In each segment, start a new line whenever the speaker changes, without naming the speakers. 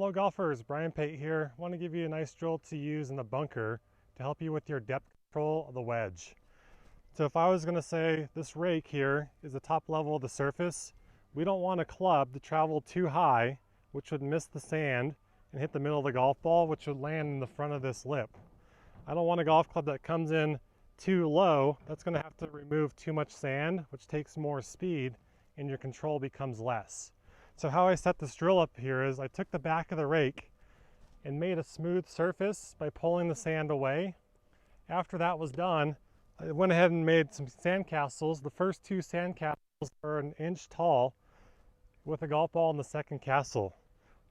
Hello golfers, Bryan Pate here. I want to give you a nice drill to use in the bunker to help you with your depth control of the wedge. So if I was going to say this rake here is the top level of the surface, we don't want a club to travel too high, which would miss the sand and hit the middle of the golf ball, which would land in the front of this lip. I don't want a golf club that comes in too low. That's going to have to remove too much sand, which takes more speed, and your control becomes less. So how I set this drill up here is I took the back of the rake and made a smooth surface by pulling the sand away. After that was done, I went ahead and made some sandcastles. The first two sandcastles are an inch tall with a golf ball in the second castle.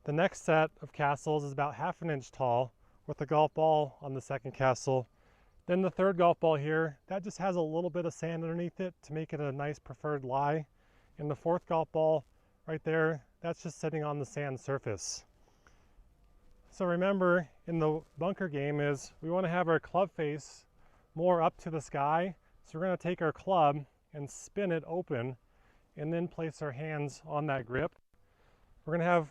The next set of castles is about half an inch tall with a golf ball on the second castle. Then the third golf ball here, that just has a little bit of sand underneath it to make it a nice preferred lie. And the fourth golf ball right there, that's just sitting on the sand surface. So remember, in the bunker game is we want to have our club face more up to the sky. So we're going to take our club and spin it open and then place our hands on that grip. We're going to have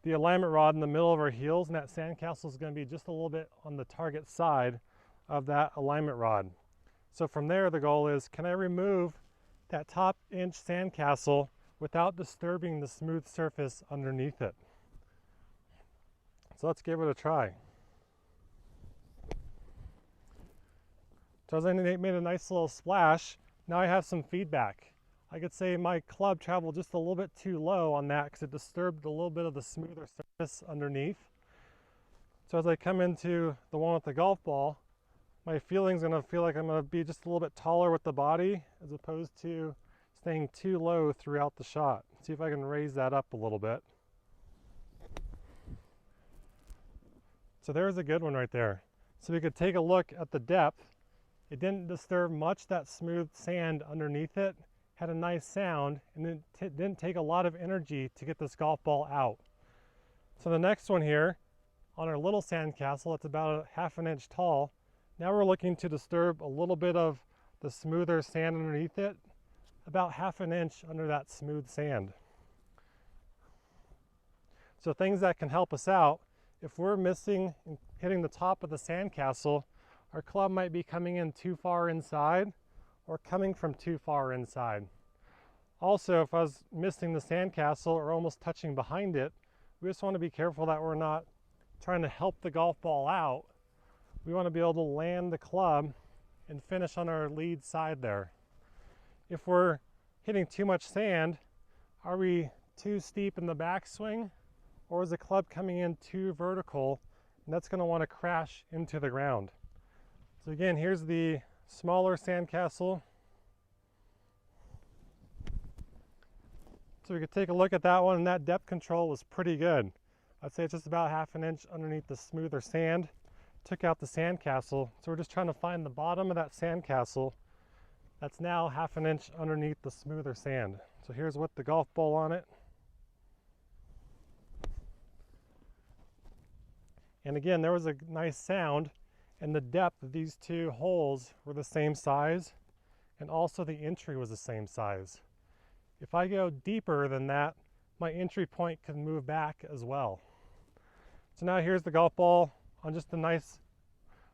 the alignment rod in the middle of our heels, and that sandcastle is going to be just a little bit on the target side of that alignment rod. So from there, the goal is, can I remove that top inch sandcastle without disturbing the smooth surface underneath it? So let's give it a try. So as I made a nice little splash, now I have some feedback. I could say my club traveled just a little bit too low on that because it disturbed a little bit of the smoother surface underneath. So as I come into the one with the golf ball, my feeling's gonna feel like I'm gonna be just a little bit taller with the body as opposed to staying too low throughout the shot. See if I can raise that up a little bit. So there's a good one right there. So we could take a look at the depth. It didn't disturb much, that smooth sand underneath it. Had a nice sound, and it didn't take a lot of energy to get this golf ball out. So the next one here, on our little sand castle, it's about a half an inch tall. Now we're looking to disturb a little bit of the smoother sand underneath it, about half an inch under that smooth sand. So things that can help us out, if we're missing and hitting the top of the sandcastle, our club might be coming in too far inside or coming from too far inside. Also, if I was missing the sandcastle or almost touching behind it, we just want to be careful that we're not trying to help the golf ball out. We want to be able to land the club and finish on our lead side there. If we're hitting too much sand, are we too steep in the backswing, or is the club coming in too vertical, and that's going to want to crash into the ground? So again, here's the smaller sandcastle. So we could take a look at that one, and that depth control was pretty good. I'd say it's just about half an inch underneath the smoother sand. Took out the sandcastle, so we're just trying to find the bottom of that sandcastle that's now half an inch underneath the smoother sand. So here's with the golf ball on it. And again, there was a nice sound, and the depth of these two holes were the same size, and also the entry was the same size. If I go deeper than that, my entry point can move back as well. So now here's the golf ball on just a nice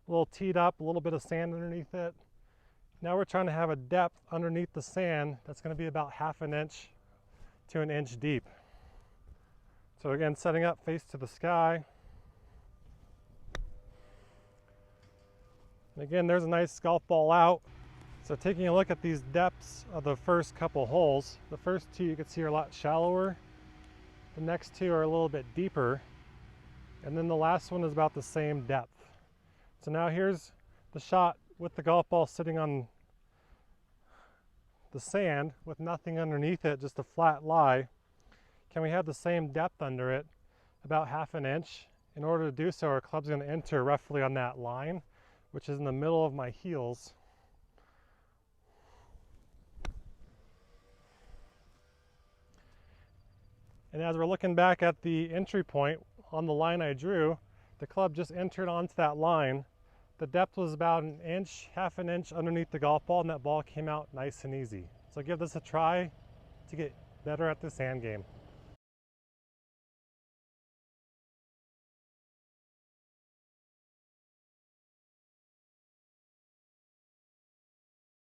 little teed up, a little bit of sand underneath it. Now we're trying to have a depth underneath the sand that's going to be about half an inch to an inch deep. So again, setting up face to the sky. And again, there's a nice golf ball out. So taking a look at these depths of the first couple holes, the first two you can see are a lot shallower. The next two are a little bit deeper. And then the last one is about the same depth. So now here's the shot with the golf ball sitting on the sand with nothing underneath it, just a flat lie. Can we have the same depth under it, about half an inch? In order to do so, our club's going to enter roughly on that line, which is in the middle of my heels. And as we're looking back at the entry point on the line I drew, the club just entered onto that line. The depth was about an inch, half an inch underneath the golf ball, and that ball came out nice and easy. So give this a try to get better at the sand game.